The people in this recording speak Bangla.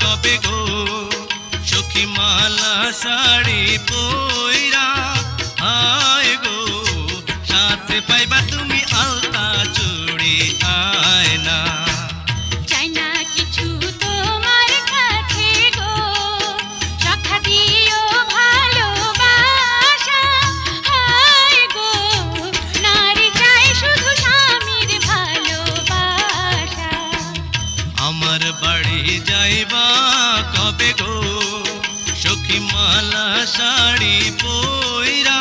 কবে গো সখী মালা শাড়ি পইরা আয় গো সাথে পাইবা তুমি আলতা চুড়ি আয় না চাই না কিছু তোমার কাছে গো রক্ষা দিও ভালোবাসা হায় গো নারী চাই শুধু স্বামীর ভালোবাসা আমার বাড়ি যাইবা কবে গো সখী মালা শাড়ি পইরা